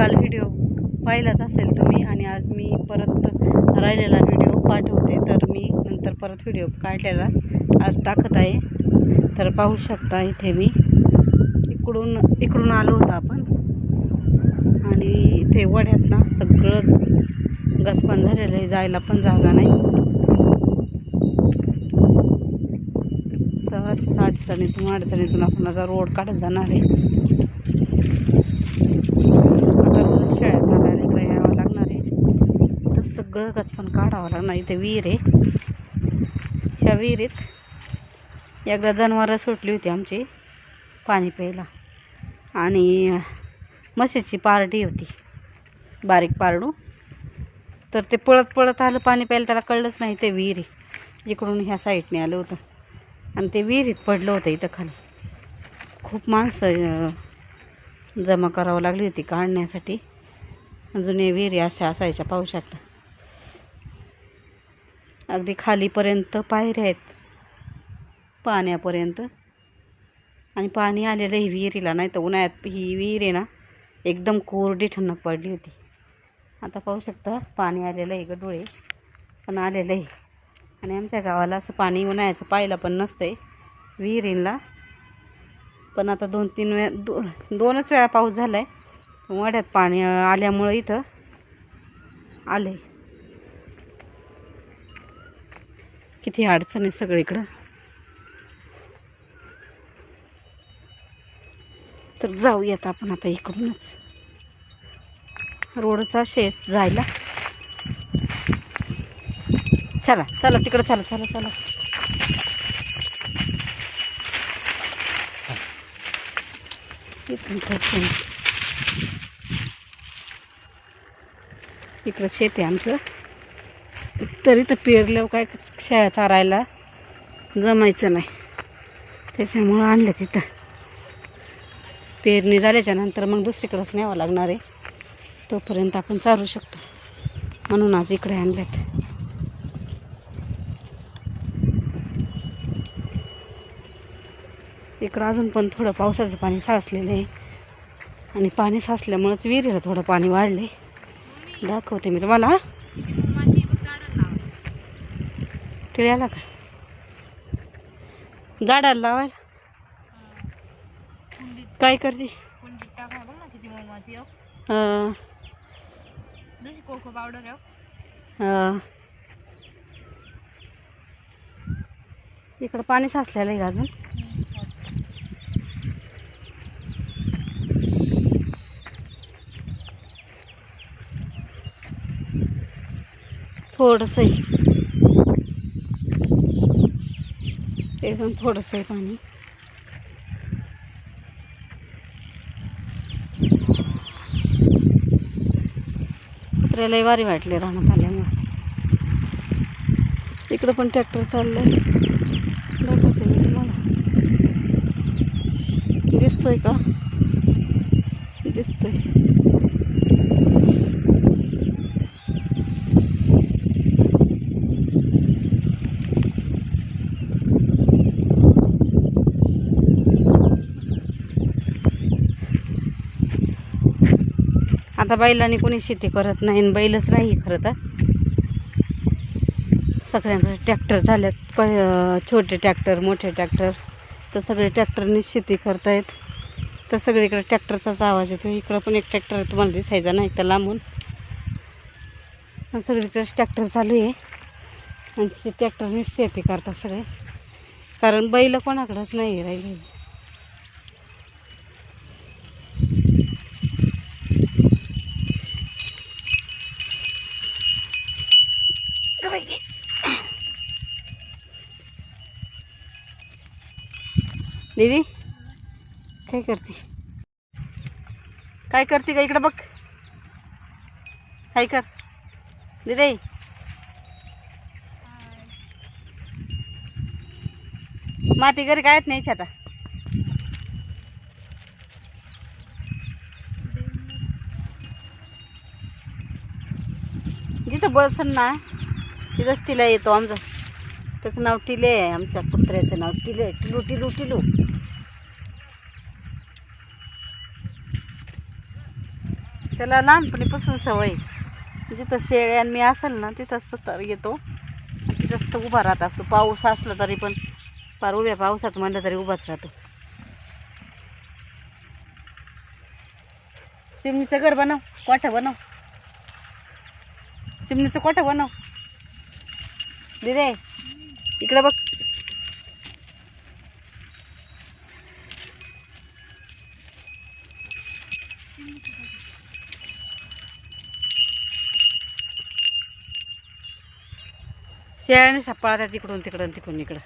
काल व्हिडिओ पाहिलाच असेल तुम्ही, आणि आज मी परत राहिलेला व्हिडिओ पाठवते. तर मी नंतर परत व्हिडिओ काढलेला आज टाकत आहे. तर पाहू शकता इथे मी इकडून आलो होतो आपण, आणि इथे वड्यात ना सगळं गसपान झालेलं आहे, जायला पण जागा नाही. तर अशाच अडचणीतून आपण आता रोड काढत जाणार आहे. आता रोज शाळा चालायला इकडे यावं लागणार आहे. तर सगळं गचपण काढावं लागणार. इथे विहीर आहे. ह्या विहिरीत एकदा जनावरं सुटली होती आमची पाणी प्यायला, आणि म्हशीची पारडी होती, बारीक पारडू. तर ते पळत पळत आलं पाणी प्यायला, त्याला कळलंच नाही ते विहीर आहे. इकडून ह्या साईडने आलं होतं आणि ते विहिरीत पडलं होतं. इथं खाली खूप माणसं जमा करावं लागली होती काढण्यासाठी. जुने विहिरी अशा असायच्या, पाहू शकता. अगदी खालीपर्यंत पायऱ्या आहेत पाण्यापर्यंत, आणि पाणी आलेलं आहे विहिरीला. नाही तर उन्हाळ्यात ही विहीर आहे ना एकदम कोरडी ठणक पडली होती. आता पाहू शकता पाणी आलेलं आहे, गडोळे पण आलेलं आहे. आणि आमच्या गावाला असं पाणी उन्हाळ्याचं पाहिलं पण नसतं आहे विहिरींना. पण आता दोनच वेळा पाऊस झाला आहे, वड्यात पाणी आल्यामुळं इथं आले. किती अडचण आहे सगळीकडं. तर जाऊयात आपण आता इकडूनच. रोडचा शेत जायला. चला चला तिकडं, चला चला चला. इकडं शेत आहे आमचं. तरी तर पेरल्यावर काय शेळ्या चारायला जमायचं नाही, त्याच्यामुळं आणलं तिथं. पेरणी झाल्याच्या नंतर मग दुसरीकडेच न्यावं लागणार आहे, तोपर्यंत आपण चालू शकतो, म्हणून आज इकडे आणल्यात. इकडं अजून पण थोडं पावसाचं पाणी साचलेलं आहे, आणि पाणी साचल्यामुळेच विहिरीला थोडं पाणी वाढले. दाखवते मी तुम्हाला. टिळ्याला का झाडाला लावायला काय करते? कोको पावडर इकडं पाणी साचलेलं आहे अजून. थोडंसं एकदम थोडंसं आहे पाणी. कुत्र्यालाही वारी वाटले राहण्यात आल्यामुळे. इकडं पण ट्रॅक्टर चाललंय, दाखवते मी तुम्हाला. दिसतोय का? दिसतोय. आता बैलांनी कोणी शेती करत नाही, आणि बैलच नाही खरं तर. सगळ्यांकडे ट्रॅक्टर झाल्यात, छोटे ट्रॅक्टर मोठे ट्रॅक्टर. तर सगळे ट्रॅक्टरनी शेती करतायत. तर सगळीकडे ट्रॅक्टरचाच आवाज येतो. इकडं पण एक ट्रॅक्टर तुम्हाला दिसायचा नाही तर लांबून. सगळीकडेच ट्रॅक्टर चालू आहे, आणि ट्रॅक्टरनीच शेती करतात सगळे, कारण बैल कोणाकडेच नाही राहिले. दीदी काय करते? काय करते का? इकडं बघ. काय कर दीदी? माती घरी कायच नाही आता. जिथं बसन ना तिथंच टिला येतो आमचं. त्याचं नाव टिले आहे, आमच्या कुत्र्याचं नाव टिले. टिलू टिलू टिलू. त्याला लहानपणीपासून सवय. जिथं शेळ्या आणि मी असेल ना तिथंच तो येतो, तिथंच तो उभा राहत असतो. पाऊस असला तरी पण फार उभ्या पावसात म्हणलं तरी उभाच राहतो. चिमणीचं घर बनव, कोठं बनव, चिमणीचं कोठं बनव. दिदे इकडं बघ. शेळ्याने सापळा तिकडून तिकडं तिकडून इकडं.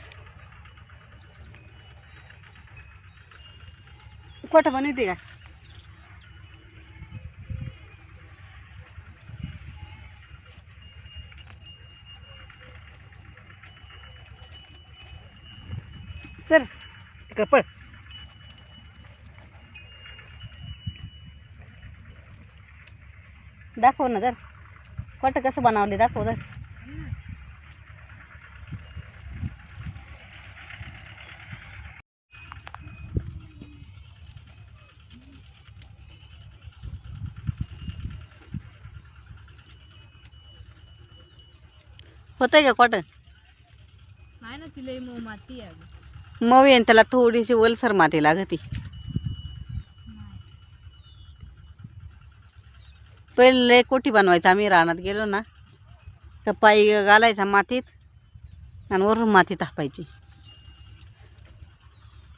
कोठं बनवते का? सर तिकडं पळ. दाखव ना जर कोटं कसं बनवले, दाखव जर. होतंय का कोटं? नाही ना, तिला मऊ माती आहे. मऊ येईन त्याला, थोडीशी ओलसर माती लागती. पहिले कोठी बनवायचं आम्ही रानात गेलो ना, तर पायी घालायचा मातीत आणि वरून माती तापायची.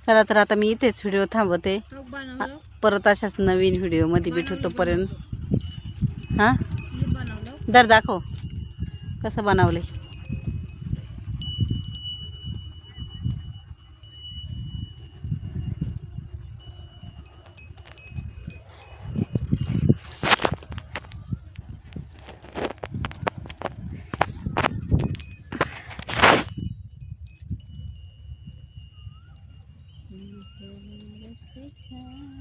चला तर आता मी इथेच व्हिडिओ थांबवते. परत अशाच नवीन व्हिडिओमध्ये भेटू. तोपर्यंत हां दर दाखव कसं बनवले.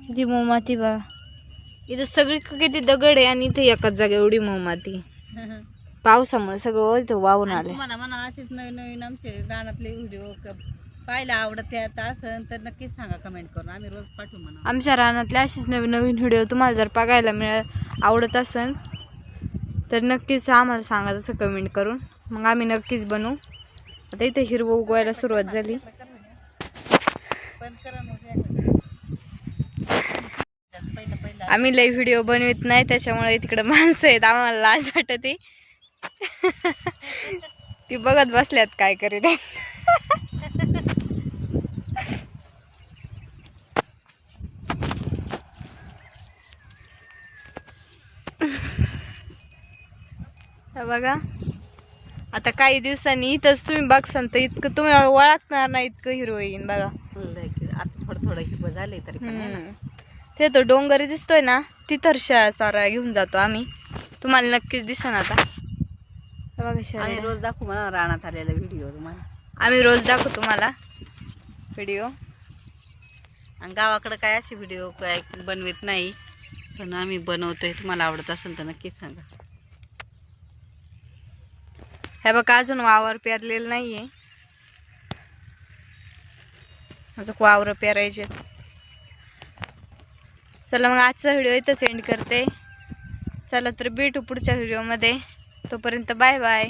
किती मऊ माती बघा. इथं सगळी किती दगड आहे आणि इथे एकाच जागा एवढी मऊ माती. पावसामुळे सगळं इथं वाहून आले. तुम्हाला म्हणा असेच नवीन नवीन आमचे रानातले व्हिडिओ पाहायला आवडत असेल तर नक्कीच सांगा कमेंट करून, आम्ही रोज पाठवू म्हणा. आमच्या रानातले असेच नवीन नवीन व्हिडिओ तुम्हाला जर बघायला आवडत असेल तर नक्कीच आम्हाला सांगा तसं कमेंट करून, मग आम्ही नक्कीच बनवू. आता इथे हिरवं उगवायला सुरुवात झाली. आम्ही लई व्हिडिओ बनवित नाही त्याच्यामुळे तिकडे माणसं आहेत, आम्हाला लाज वाटते. ती बघत बसल्यात काय करीत. बघा आता काही दिवसांनी इथंच तुम्ही बघसान तर इतकं तुम्ही ओळखणार नाही, इतकं हिरो येईन बघा. आता थोडं थोडं हिरवं झालंय तरी पण आहे ना. ते तो डोंगरी दिसतोय ना, तिथं सारा घेऊन जातो आम्ही. तुम्हाला नक्कीच दिसन आता. आम्ही रोज दाखवू म्हणा रानात आलेला व्हिडिओ तुम्हाला. आम्ही रोज दाखवू तुम्हाला व्हिडिओ. आणि गावाकडं काय असे व्हिडिओ काय बनवत नाही, पण आम्ही बनवतोय. तुम्हाला आवडत असेल तर नक्कीच सांगा. हे बघा अजून वावर पेरलेलं नाहीये, अजून वावर पेरायचे. चला मग आजचा व्हिडिओ इथं सेंड करते. चला तर भेटू पुढच्या व्हिडिओमध्ये. तोपर्यंत बाय बाय.